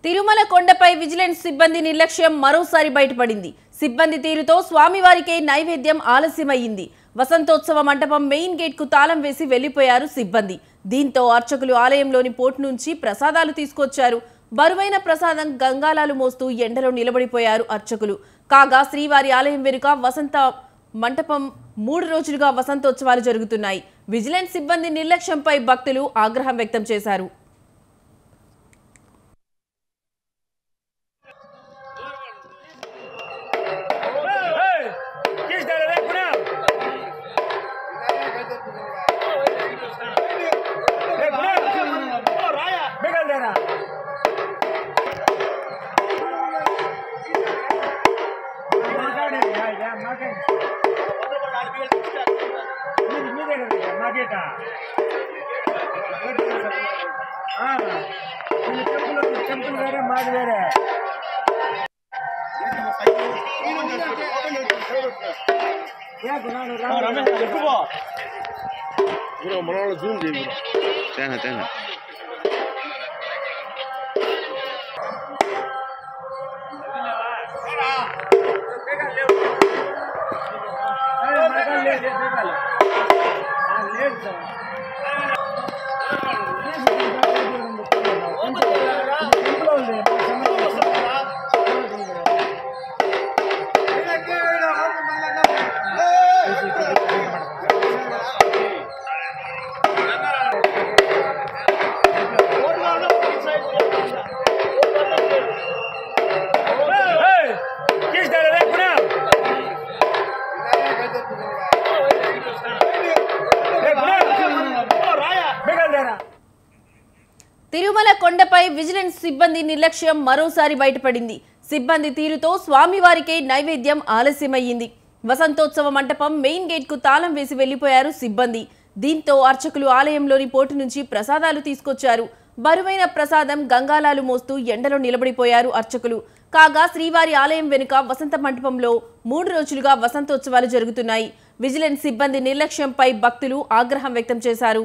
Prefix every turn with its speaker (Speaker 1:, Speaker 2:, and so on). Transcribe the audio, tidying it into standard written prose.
Speaker 1: తిరుమల కొండపై విజిలెన్స్ సిబ్బంది నిర్లక్ష్యం మరోసారి బయటపడింది. సిబ్బంది తీరుతో స్వామివారికే నైవేద్యం ఆలస్యమైంది. వసంతోత్సవ మంటపం మెయిన్ గేట్ కు తాళం వేసి వెళ్లిపోయారు సిబ్బంది. దీంతో అర్చకులు ఆలయంలోని పోర్టు నుంచి ప్రసాదాలు తీసుకొచ్చారు. బరువైన ప్రసాదం గంగాలాలు మోస్తూ ఎండలో నిలబడిపోయారు అర్చకులు. కాగా శ్రీవారి ఆలయం వెనుక వసంత మంటపం 3 రోజులుగా వసంతోత్సవాలు జరుగుతున్నాయి. విజిలెన్స్ సిబ్బంది నిర్లక్ష్యంపై భక్తులు ఆగ్రహం వ్యక్తం చేశారు. తిరుమల కొండపై విజిలెన్స్ సిబ్బంది నిర్లక్ష్యం మరోసారి బయటపడింది. సిబ్బంది తీరుతో స్వామివారికే నైవేద్యం ఆలస్యమైంది. వసంతోత్సవ మంటపం మెయిన్ గేట్ కు తాళం వేసి వెళ్లిపోయారు సిబ్బంది. దీంతో అర్చకులు ఆలయంలోని పోర్టు నుంచి ప్రసాదాలు తీసుకొచ్చారు. బరువైన ప్రసాదం గంగాలాలు మోస్తూ ఎండలో నిలబడిపోయారు అర్చకులు. కాగా శ్రీవారి ఆలయం వెనుక వసంత మంటపంలో 3 రోజులుగా వసంతోత్సవాలు జరుగుతున్నాయి. విజిలెన్స్ సిబ్బంది నిర్లక్ష్యంపై భక్తులు ఆగ్రహం వ్యక్తం చేశారు.